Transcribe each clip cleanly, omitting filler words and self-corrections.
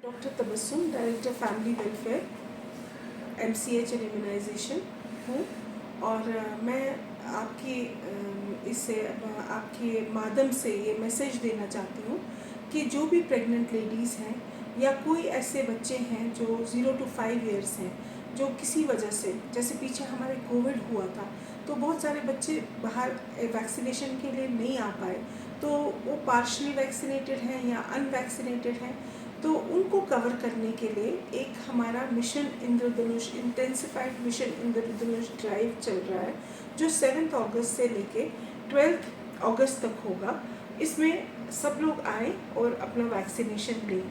Doctor Tabassum, director family welfare, MCH and immunisation हूँ। और मैं आपके माध्यम से ये मैसेज देना चाहती हूँ कि जो भी प्रेग्नेंट लेडीज़ हैं या कोई ऐसे बच्चे हैं जो 0 to 5 ईयर्स हैं, जो किसी वजह से, जैसे पीछे हमारे कोविड हुआ था तो बहुत सारे बच्चे बाहर वैक्सीनेशन के लिए नहीं आ पाए, तो वो पार्शली वैक्सीनेटेड हैं या अनवैक्सीनेटेड हैं, तो उनको कवर करने के लिए एक हमारा मिशन इंद्रधनुष, इंटेंसिफाइड मिशन इंद्रधनुष ड्राइव चल रहा है, जो 7 अगस्त से लेके 12 अगस्त तक होगा। इसमें सब लोग आए और अपना वैक्सीनेशन लें।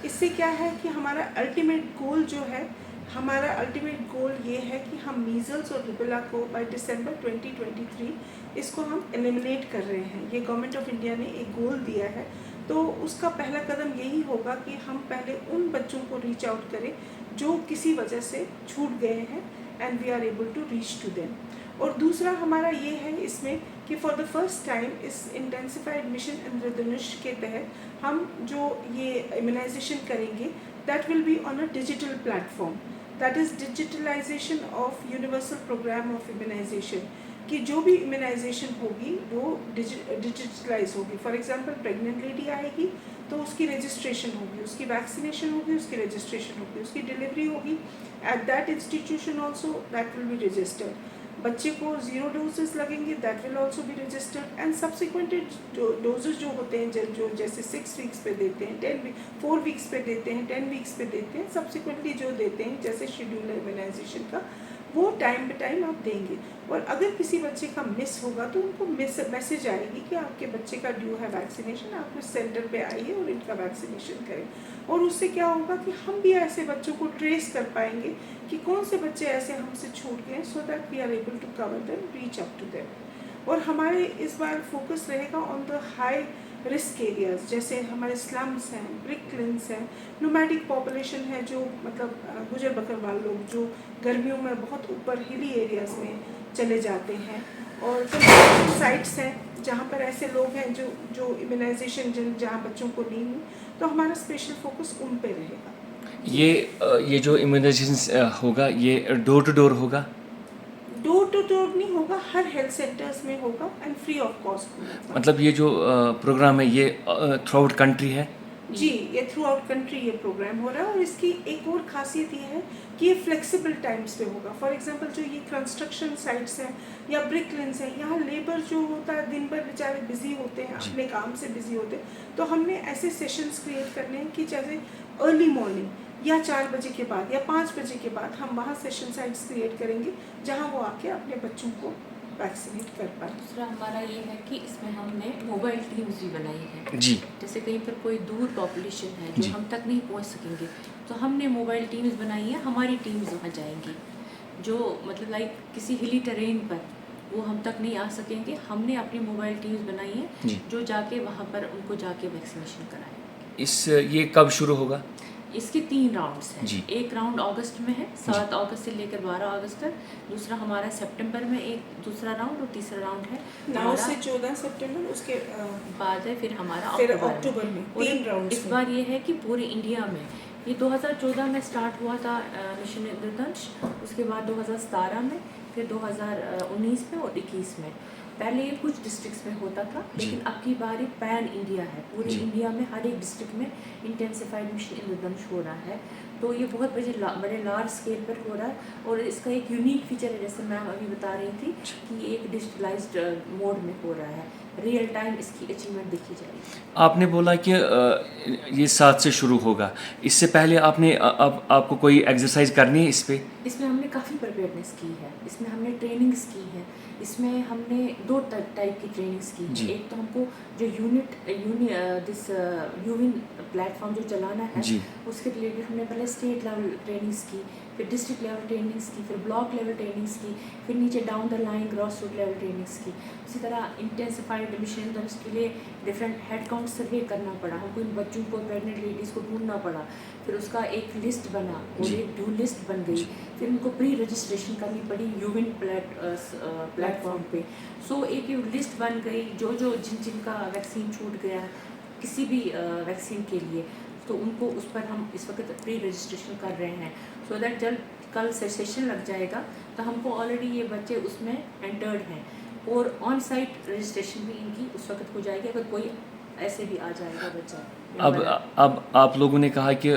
इससे क्या है कि हमारा अल्टीमेट गोल ये है कि हम मीज़ल्स और रुबेला को बाय दिसंबर 2023 इसको हम एलिमिनेट कर रहे हैं। ये गवर्नमेंट ऑफ इंडिया ने एक गोल दिया है, तो उसका पहला कदम यही होगा कि हम पहले उन बच्चों को रीच आउट करें जो किसी वजह से छूट गए हैं and we are able to reach to them. और दूसरा हमारा ये है इसमें कि फॉर द फर्स्ट टाइम इस इंटेंसिफाइड मिशन इंद्रधनुष के तहत हम जो ये इम्यूनाइजेशन करेंगे that will be on a digital platform, that is digitalisation of universal programme of immunisation, कि जो भी इम्यूनाइजेशन होगी वो डिजिटलाइज होगी। फॉर एग्जांपल प्रेग्नेंट लेडी आएगी तो उसकी रजिस्ट्रेशन होगी, उसकी वैक्सीनेशन होगी, उसकी रजिस्ट्रेशन होगी, उसकी डिलीवरी होगी at that institution also, that will be registered. बच्चे को 0 डोजेस लगेंगे, that will also be registered and subsequent doses जो होते हैं, जो जैसे 6 वीक्स पे देते हैं, 4 वीक्स पे देते हैं, 10 वीक्स पे देते हैं, सब्सिक्वेंटली जो देते हैं जैसे शेड्यूल है इम्यूनाइजेशन का, वो टाइम पे टाइम आप देंगे। और अगर किसी बच्चे का मिस होगा तो उनको मैसेज आएगी कि आपके बच्चे का ड्यू है वैक्सीनेशन, आप इस सेंटर पे आइए और इनका वैक्सीनेशन करें। और उससे क्या होगा कि हम भी ऐसे बच्चों को ट्रेस कर पाएंगे कि कौन से बच्चे ऐसे हमसे छूट गए, so that we are able to cover them, reach up to them. और हमारे इस बार फोकस रहेगा on the high risk areas, जैसे हमारे स्लम्स हैं, ब्रिकलिन्स हैं, नोमैडिक पॉपुलेशन है, जो मतलब गुजर बकरवाल लोग जो गर्मियों में बहुत ऊपर हिली एरियाज में चले जाते हैं, और फिर साइट्स हैं जहाँ पर ऐसे लोग हैं जो इम्यूनाइजेशन जहाँ बच्चों को नहीं हुई, तो हमारा स्पेशल फोकस उन पे रहेगा। ये जो इम्यूनाइजेशन होगा ये डोर टू डोर होगा? डोर टू डोर नहीं होगा, हर हेल्थ सेंटर्स में होगा एंड फ्री ऑफ कॉस्ट। मतलब ये जो प्रोग्राम है ये थ्रू आउट कंट्री है? जी, ये थ्रू आउट कंट्री ये प्रोग्राम हो रहा है। और इसकी एक और खासियत ये है कि ये फ्लेक्सिबल टाइम्स पे होगा। फॉर एग्जांपल जो ये कंस्ट्रक्शन साइट्स हैं या ब्रिकलिन्स हैं, यहाँ लेबर जो होता है दिन भर बेचारे बिजी होते हैं, अपने काम से बिजी होते हैं, तो हमने ऐसे सेशंस क्रिएट करने हैं कि जैसे अर्ली मॉर्निंग या 4 बजे के बाद या 5 बजे के बाद हम वहाँ सेशन साइट्स क्रिएट करेंगे जहाँ वो आके अपने बच्चों को वैक्सीनेट कर पाए। दूसरा हमारा ये है कि इसमें हमने मोबाइल टीम्स भी बनाई है जी। जैसे कहीं पर कोई दूर पॉपुलेशन है जो हम तक नहीं पहुंच सकेंगे, तो हमने मोबाइल टीम्स बनाई है। हमारी टीम्स वहाँ जाएंगी जो मतलब लाइक किसी हिली टेरेन पर वो हम तक नहीं आ सकेंगे, हमने अपनी मोबाइल टीम्स बनाई है जो जाके वहाँ पर उनको जाके वैक्सीनेशन कराएंगे। ये कब शुरू होगा? इसके 3 राउंड्स हैं। एक राउंड अगस्त में है, 7 अगस्त से लेकर 12 अगस्त तक। दूसरा हमारा सितंबर में एक दूसरा राउंड, और तीसरा राउंड है 9 से 14 सितंबर, उसके बाद है फिर हमारा अक्टूबर में 3 राउंड। इस बार ये है कि पूरे इंडिया में ये 2014 में स्टार्ट हुआ था मिशन इंद्रधनुष, उसके बाद 2017 में, फिर 2019 में और 21 में। पहले ये कुछ डिस्ट्रिक्ट्स में होता था, लेकिन अब की बार ये पैन इंडिया है, पूरे इंडिया में हर एक डिस्ट्रिक्ट में इंटेंसिफाइड मिशन इंद्रधनुष हो रहा है। तो ये बहुत बड़े लार्ज स्केल पर हो रहा है। और इसका एक यूनिक फीचर है, जैसे मैम अभी बता रही थी कि ये एक डिजिटलाइज्ड मोड में हो रहा है, रियल टाइम इसकी अचीवमेंट देखी जाएगी। आपने बोला कि ये 7 से शुरू होगा, इससे पहले आपको कोई एक्सरसाइज करनी है इस पे? इसमें हमने काफ़ी प्रिपेयरनेस की है, इसमें हमने ट्रेनिंग्स की है, इसमें हमने 2 टाइप की ट्रेनिंग्स की है। एक तो हमको जो यूविन प्लेटफॉर्म जो चलाना है उसके रिलेटेड हमने पहले स्टेट लेवल ट्रेनिंग्स की, फिर डिस्ट्रिक्ट लेवल ट्रेनिंग्स की, फिर ब्लॉक लेवल ट्रेनिंग्स की, फिर नीचे down the line grass root level trainings की। इसी तरह इंटेंसिफाइड मिशन इंद्रधनुष के लिए डिफरेंट हेड काउंट सर्वे करना पड़ा हमको, इन बच्चों को, प्रेग्नेंट लेडीज़ को ढूंढना पड़ा, फिर उसका एक लिस्ट बना और एक ड्यू लिस्ट बन गई, फिर उनको प्री रजिस्ट्रेशन करनी पड़ी यूविन प्लेटफॉर्म पे। सो एक लिस्ट बन गई जो जिनका वैक्सीन छूट गया किसी भी वैक्सीन के लिए, तो उनको उस पर हम इस वक्त प्री रजिस्ट्रेशन कर रहे हैं, सो दैट जब कल सेशन लग जाएगा तो हमको ऑलरेडी ये बच्चे उसमें एंटर्ड हैं और ऑन साइट रजिस्ट्रेशन भी इनकी उस वक्त हो जाएगी अगर कोई ऐसे भी आ जाएगा बच्चा। अब आप लोगों ने कहा कि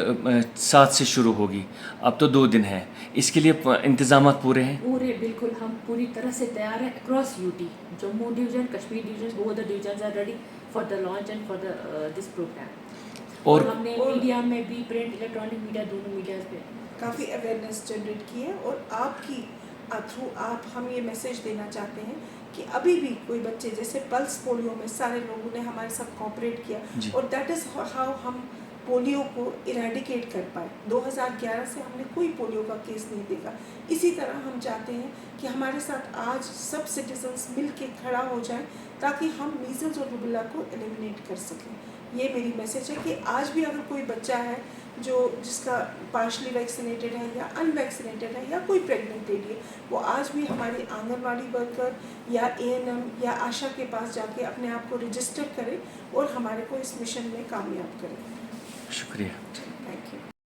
7 से शुरू होगी, अब तो 2 दिन है, इसके लिए इंतजाम पूरे हैं? पूरे बिल्कुल, हम पूरी तरह से तैयार हैं across UT. Jammu division, Kashmir division, वो the division are ready for the launch and for the this programme. और हमने मीडिया में भी, प्रिंट इलेक्ट्रॉनिक मीडिया, दोनों मीडिया पे काफ़ी अवेयरनेस जनरेट की है। और आपकी थ्रू आप हम ये मैसेज देना चाहते हैं कि अभी भी कोई बच्चे, जैसे पल्स पोलियो में सारे लोगों ने हमारे साथ कोऑपरेट किया और दैट इज़ हाउ हम पोलियो को इरेडिकेट कर पाए। 2011 से हमने कोई पोलियो का केस नहीं देखा। इसी तरह हम चाहते हैं कि हमारे साथ आज सब सिटीजन्स मिल के खड़ा हो जाएं ताकि हम मीजल्स और रूबेला को एलिमिनेट कर सकें। ये मेरी मैसेज है कि आज भी अगर कोई बच्चा है जिसका पार्शली वैक्सीनेटेड है या अनवैक्सीनेटेड है या कोई प्रेग्नेंट लेडी है, वो आज भी हमारी आंगनवाड़ी वर्कर या ANM या आशा के पास जाके अपने आप को रजिस्टर करे और हमारे को इस मिशन में कामयाब करें। शुक्रिया। Thank you.